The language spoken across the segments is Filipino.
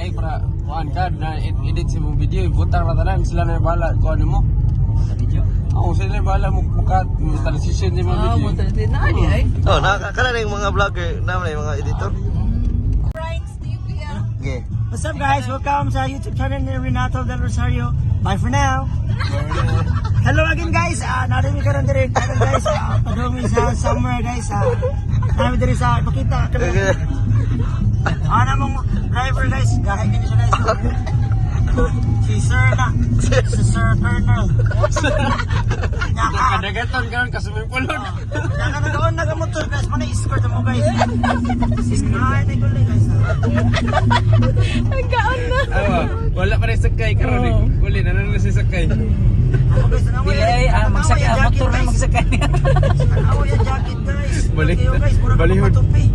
kay para kuan ka na edit sa mong video, butang na tanan sila na bahala kuan mo. Sa video? Oo, sila na bahala mo bukat, mo transition sa mga video. Mo tayo na ay. Oh, nakakala na yung mga vlogger, naman yung mga editor. Ryan's TV. Okay. What's up guys? Welcome sa YouTube channel ni Renato Del Rosario. Bye for now. Hello again guys. Narinig ka rin direct guys. Padumi sa summer guys. Narinig din sa pakita ka rin. Namang driver guys. Gahay ka siya guys. Si Sir na. Si Sir Colonel. Kadagatan karon ka swimming pool. Nakakagaon nagamotor guys. Mana escort mo guys. Ay, nagulay guys. Ang gaon na. Wala pa rin sakay karon eh. Uli na lang si sakay. Ako guys, Delay, magsakay, motor na magsakay. Ako yung jacket guys. Balik. Okay, guys, pura Balihod. ka matupi.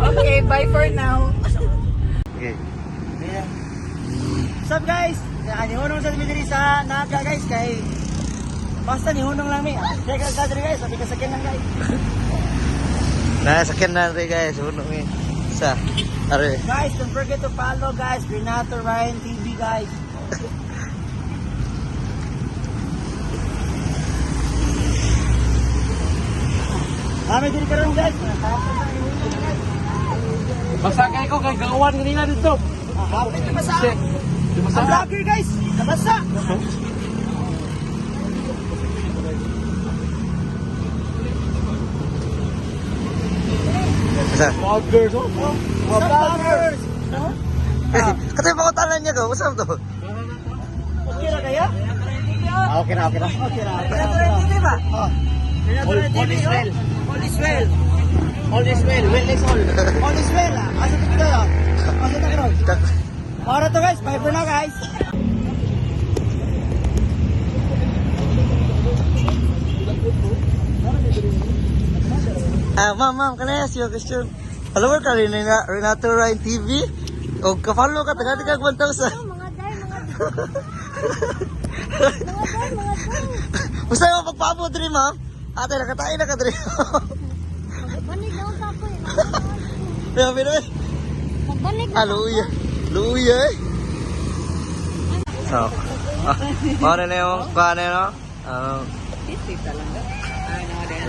Okay, bye for now. Okay. What's up guys? Nihunong sa diri sa Naga guys kay basta nihunong lang mi. Check out sa diri guys, sabi ka sakyan lang guys. Nasakyan na rin guys, unong eh. Sa, are. Guys, don't forget to follow guys, Renato Ryan TV guys. Kami diri karon guys. Basta kay ko kay gawan kanina dito. Ito basa. Ang vlogger guys, nabasa. Sa. Vloggers oh. Mga vloggers. Kasi pakutangan niya ko, usap to. Okay na kaya? Okay na. Okay na. Renato TV ba? All is well. All is well. All is well. Well is all. All is well. Asa to kayo? Asa to kayo? Para to guys, bye for now guys. Ma'am, can I ask you a question? Follower ka rin na Renato Ryan TV? O ka-follow ka, taga-taga 1,000. Mga day. Basta yung pagpaabot rin, ma'am. Ate, nakatayin na ka rin. Magbanig na ako po eh. Pero, Magbanig na luya. Luya eh. So, paano na yung, paano no?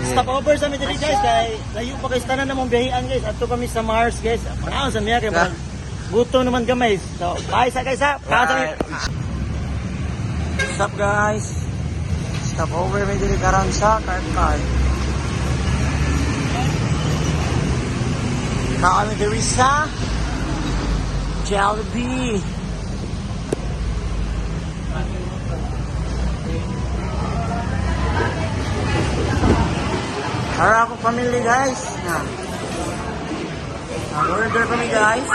Stop over sa mi diri guys kay layo pa kay tanan namong biyahean guys. Adto kami sa Mars guys. Panaon sa miya kay gutom naman gamay. So, bye sa guys ha. What's up guys? Stop over mi diri karon sa Carcard. Kami diri sa Jollibee. Para ako family guys. Order kami guys.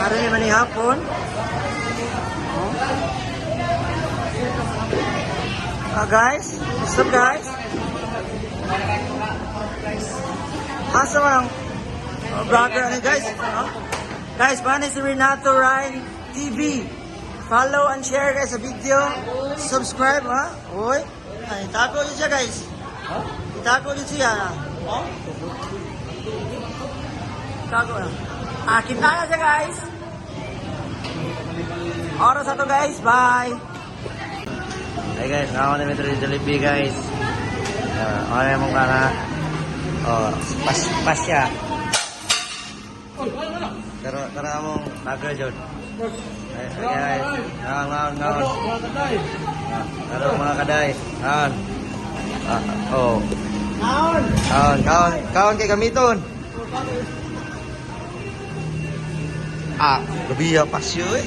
Para naman ni hapon. Guys, what's up guys? Asa man ang vlogger ano guys? Guys, paano si Renato Ryan TV? Follow and share guys sa video. Subscribe ha. Oy. Ay, itago din siya guys. Itago din siya. Itago na. Kita na siya guys. Oras na to guys. Bye. Hey guys, ako na metro yung Jollibee guys. Ano yung mong kana? Pasya. Tara mong tagal dyan. Hey guys, ngaon. Hello mga kaday. Kaon kay gamiton. Gabi pasyo eh.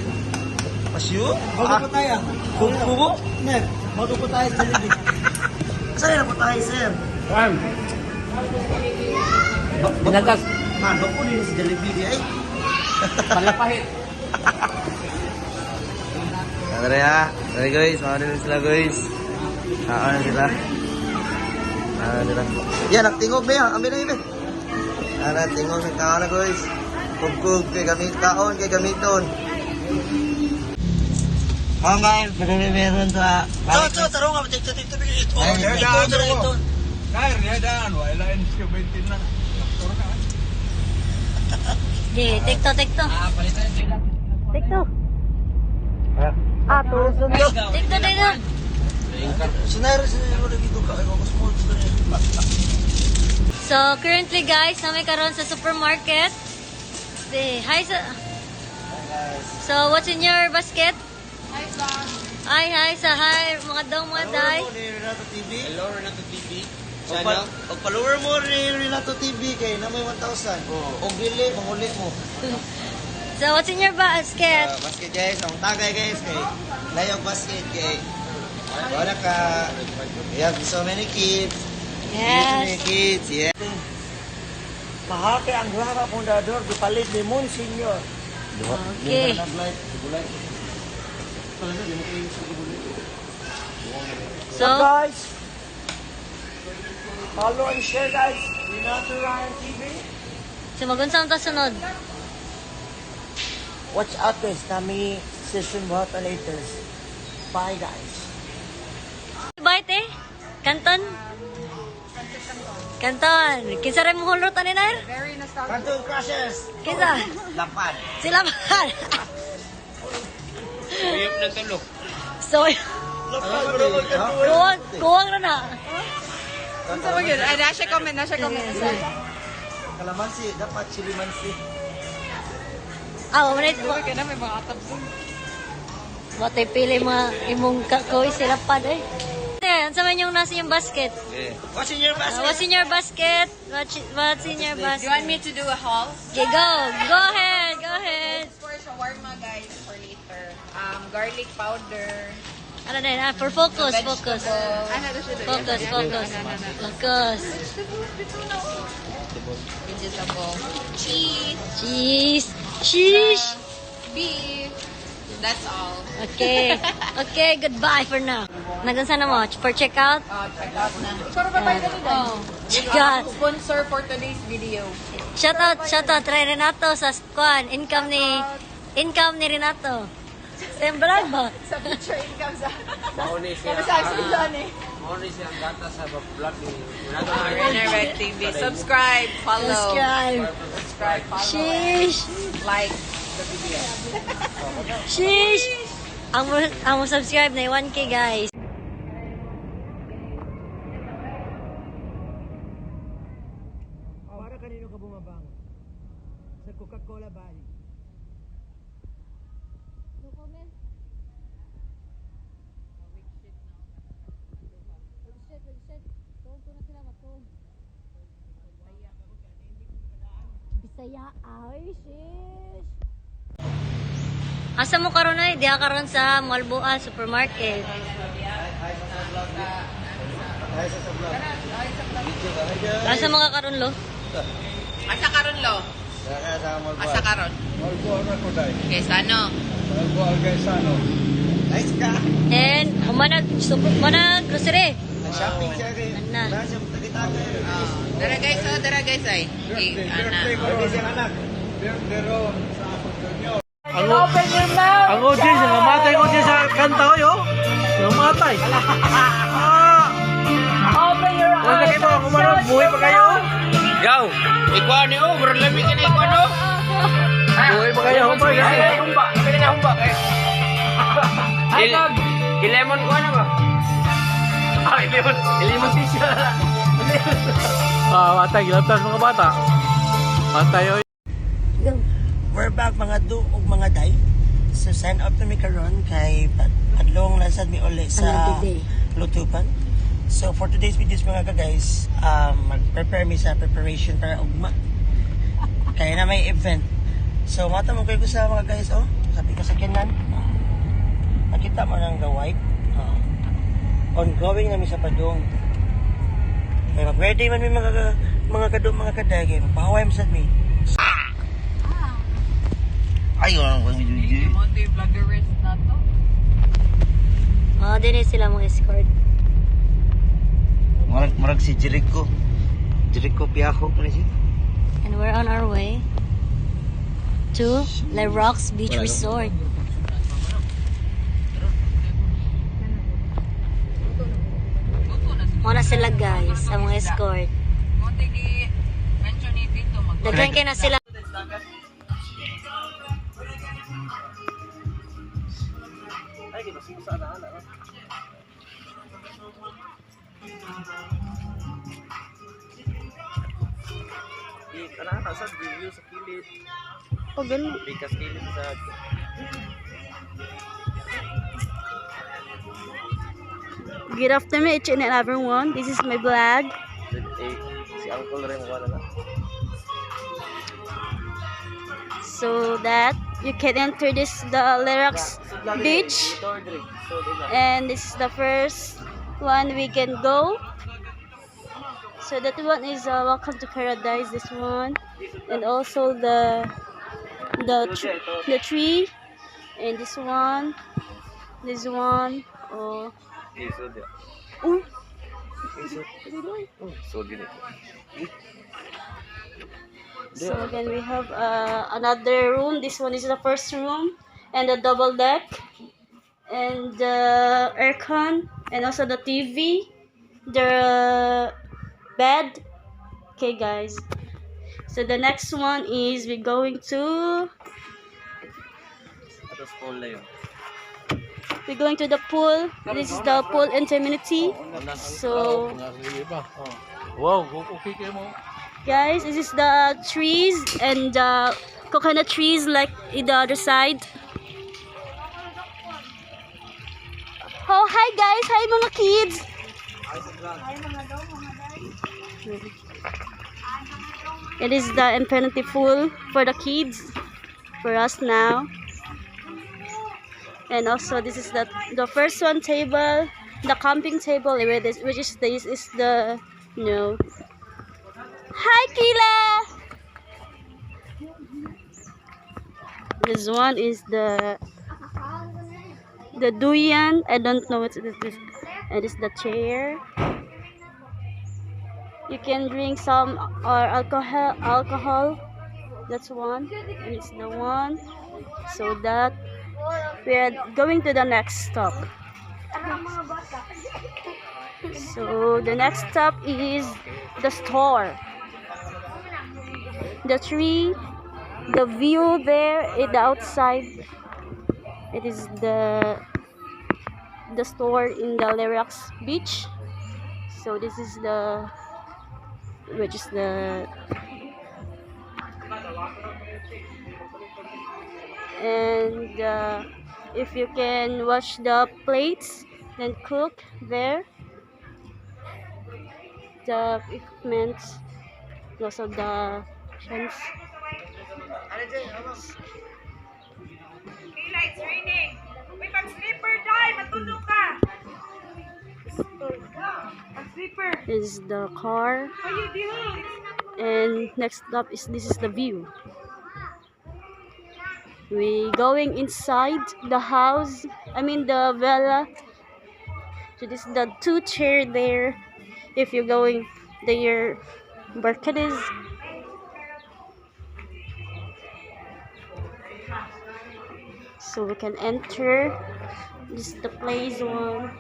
Pasyo? Bago po tayo. Kubo? Ner, bago po tayo sa Jollibee. Saan na po tayo sir? Juan. Binagas. Bago po din sa Jollibee ay. Palapahit. Tara ya. Tara guys, mga sila guys. Ano sila? Yan, nagtingog ba yan? Ambil na ibe. Tingog ng kaon na guys. Kugkug kay gamit kaon kay gamiton. Guys, meron sa... Tarong nga, ito. Nair niya daan, wala in siya 20 na. Doktor na. Di, tikto. Palitan sila. Tikto. Ah, tuson do. Tikto. Sinara mo na dito ka. Ako mas mo. So, currently guys, namin karon sa supermarket. Say, hi sa... So, what's in your basket? Hi, Bob. Hi, sa hi, mga dong, mga day. Follower mo ni Renato TV. Hello, Renato TV. Og follower mo ni Renato TV kay na may 1,000. Og dili manguli mo. So, what's in your basket? Basket guys, ang tagay guys kay layog basket kay wala ka. We have so many kids. So many Yes. kids, yeah. Mahake ang graba pundador gipalit ni Monsignor. Okay. So So, guys, follow and share guys. Renato Ryan TV. so magunsang ta sunod. Watch out guys, kami session mga laters. Bye guys. Bye, te. Kanton. Kinsa rin mo hulot ani na? Cartoon Crushes. Kinsa? Lapad. Sila ba? Uyap ng tulo. So, kuwang na na. Nasa comment. Kalamansi, dapat chili mansi. Ah, wala ito. Okay na, may mga atabson. Matay pili mga imong kakoy sila pa eh. Ano sa yung nasa yung basket? What's in your basket? What's in your basket? What's in your Do basket? you want me to do a haul? Okay, go. Go ahead. For shawarma, guys, for later. Garlic powder. Ano na yun? For focus. Focus. Vegetable. Cheese. Cheese. Beef. That's all. Okay, goodbye for now. Nagunsa na mo? For checkout? Check out na. Ikaw ba tayo ganun? Checkout. Sponsor for today's video. Shoutout, Try Renato sa squad. Income ni Renato. Sembra ba? Sa future income sa... Mauni siya. Kami sa action dyan eh. Mauni siya ang data sa vlog ni Renato. Renner Red TV. Subscribe. Follow. Subscribe. Follow. Sheesh. Like. Sheesh. Ang mo subscribe na 1K guys. Para kanino ka bumabang? Sa Coca-Cola Valley. Bisaya, ay, sheesh. Asa mo karon ay? Diha karon sa Malboa Supermarket. Asa mo ka karon lo? Asa karon lo? Asa karon? Malbo na ko dai. Quezano. Malbo Algaisano. Nice ka. And manag grocery. Shopping siya kay. Ana. Nasa tagitaga. Dara guys ay. Ana. Pwede siyang anak. Pero sa Antonio. Ang audience, namatay ko siya sa kanta ko yo. Namatay. Open your eyes. Wala kayo kumarap, buhay pa kayo. Yaw! Ikaw ni O, bro, lamig ka na ikaw no? Buhay pa kayo, humay kasi. Humba, pwede na humba eh. Ilemon ko ano ba? Ilemon tissue. Matay, gilaptas mga bata. Matay o. Go. We're back mga do ug mga day. So sign up na mi karon kay adlong lasad mi uli sa Lutupan. So for today's videos mga guys, mag-prepare mi sa preparation para ugma. Kaya na may event. So mata mo kayo ko sa mga guys, oh. Sabi ko sa kinan. Nakita mo nang white. Ongoing na mi sa padong. Kaya mag-ready man mi mga kadong mga kaday kay magpahaway mo sad mi. Ayaw lang kang video. Monte vloggerist na to. Oh, din sila mo escort. Marag si Jericho. Jericho Piajo pa siya. And we're on our way to Le Rocks Beach Resort. Muna sila guys, ang mga escort. Monte di mention ni dito mag Daghan kay na sila. Sa review sa kilid. Oh, ganun. Bikas kilid sa Good afternoon each and everyone. This is my vlog. si Uncle rin wala na. So that you can enter this the Lyrax beach. And this is the first one we can go. So that one is Welcome to Paradise, this one. And also the tree. And this one. Oh. Uy. So then we have another room. This one is the first room, and the double deck, and the aircon, and also the TV, the bed. Okay, guys. So the next one is we're going to the pool. This is the pool infinity. So Wow, okay kayo mo. guys, this is the trees and the coconut trees like in the other side. Oh, hi guys! Hi mga kids! It is the infinity pool for the kids, for us now. And also this is the first one table, the camping table, which is the Hi Kila! This one is the Duyan. I don't know what it is. It is the chair. You can drink some or alcohol. That's one. And it's the one. So that we are going to the next stop. So the next stop is the store. The tree, the view there in the outside. It is the store in the Lyrax beach. So this is and if you can wash the plates, then cook there. The equipment, also the fence. Kila, it's raining. Uy, pag-slipper dai, matulog ka. Pag-slipper. This is the car, How you doing? and next up is this is the view. We going inside the house. I mean the villa. So this is the 2 chair there. If you're going there, balconies. So we can enter. This is the place one.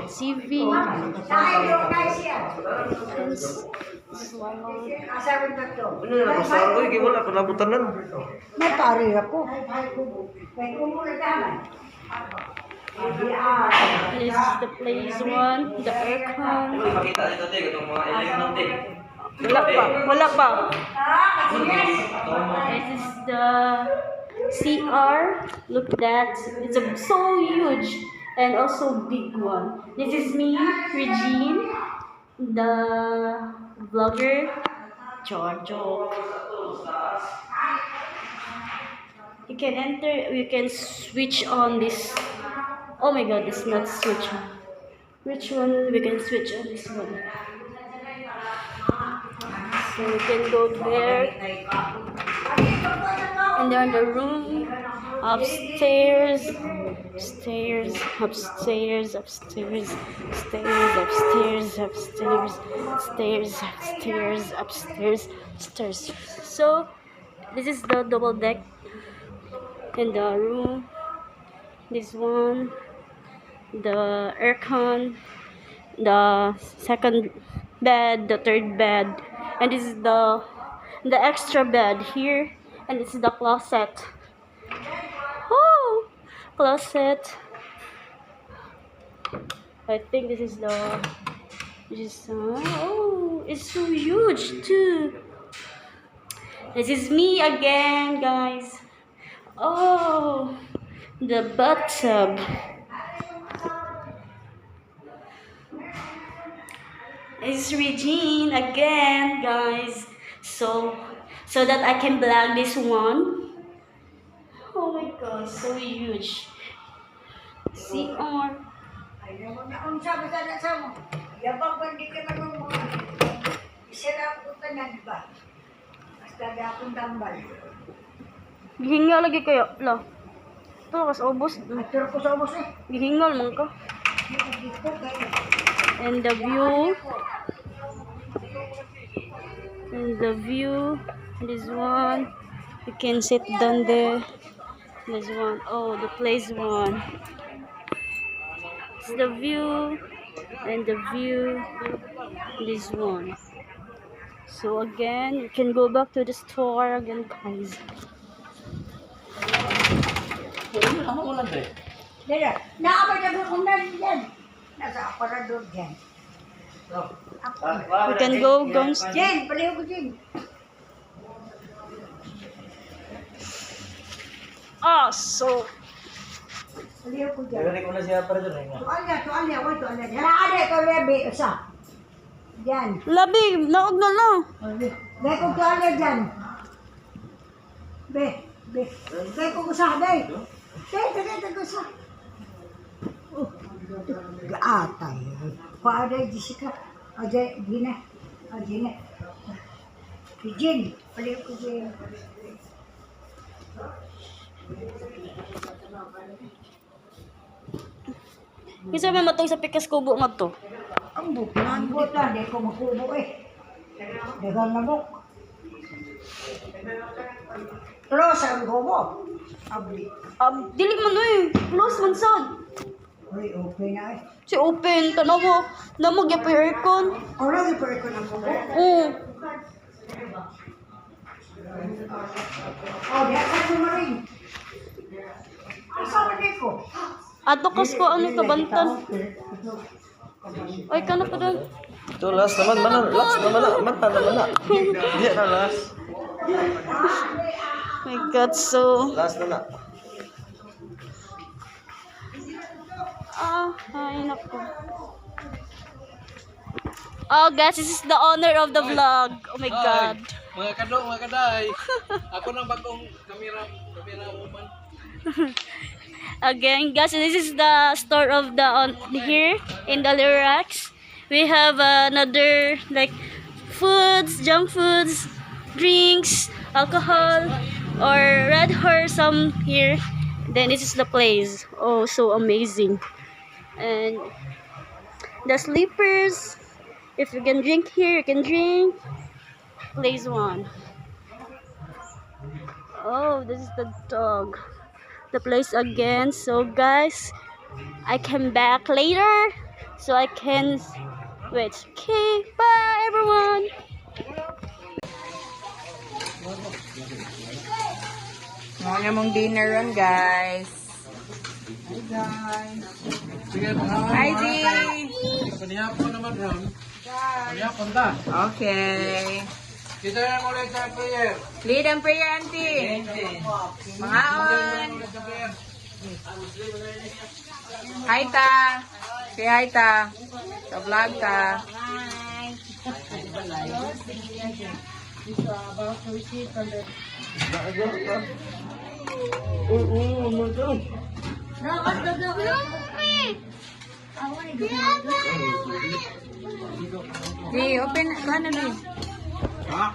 TV. Matari ako. This is the place one. The aircon. Wala pa. This is the CR. Look at that. It's so huge and also big one. This is me, Regine, the vlogger. Jojo. You can enter. You can switch on this. Oh my God, it's not switch on. Which one we can switch on this one? So we can go there. And they're in the room, upstairs, stairs, upstairs, upstairs, stairs, upstairs, upstairs, stairs, upstairs, upstairs, stairs. So this is the double deck. in the room. This one, the aircon, the second bed, the third bed, and this is the extra bed here, and this is the closet. Oh, closet. I think this is oh, it's so huge too. This is me again, guys. Oh, the bathtub. It's Regine again, guys. So that I can vlog this one. Oh my god, so huge. CR. Ang sabi ka na sa mo, yabang ba hindi ka naman mga isira ko ka na, di ba? Basta di akong tambal. Gihingal lagi kayo, la. Ito, kas ubos. Maturo ko sa ubos eh. Gihingal man ka. Dito kayo. And the view. And the view. This one. You can sit down there. This one. Oh, the place one. It's the view. And the view. This one. So again, you can go back to the store again, guys. Dito, naabay na kung nalin dyan. Nasa aparador dyan. You can go downstairs. Jen, paliw ko Jen. So Paliw ko dyan. Narinig ko na siya para doon. Tualya, wait, tualya. Hala, ito, Rebe, isa. Dyan. labi, naog na lang. Be, kung tualya dyan. Be, kung usaha, be. Be, usaha. Gaatay. Paaday, Jessica. Ajay, Gina. Gina. Jin, paliw ko Jin. Isa may matong sa pikas kubo nga to. Ang buot na, di ko makubo eh. Dagang nabok. Pero sa kubo, abli. Dili man eh. Close man sad. Uy, okay na eh. Si open, tanawa. Namag yung aircon. Ano yung pwede ko ng kubo? Oo. Oh, di ako sumaring. Asa ba di ko? Atokas ko ano kabantan. Ay, kana pa doon. Ito, last naman, last naman na. Hindi na, last. My God, so... Last na. Ay, nako. Oh, guys, this is the owner of the vlog. Oh my God. Mga kadong, mga kaday. Ako ng bagong kamera woman. Again, guys, this is the store of the here in the Lyrax. We have another like foods, junk foods, drinks, alcohol, or red horse some here. Then this is the place. Oh, so amazing. And the sleepers. If you can drink here, you can drink. Place one. Oh, this is the dog. The place again. So guys, I come back later so I can wait. Okay, bye everyone. Mga mong dinner ron, guys. Sige, mga Hi, G! Panihapon naman ron. Panihapon ta. Okay. Kita na ulit sa prayer. Lead and prayer, auntie. Mga on. Hi, ta. Say hi, ta. Sa vlog, ta. Di, open. Ano, di? Ha?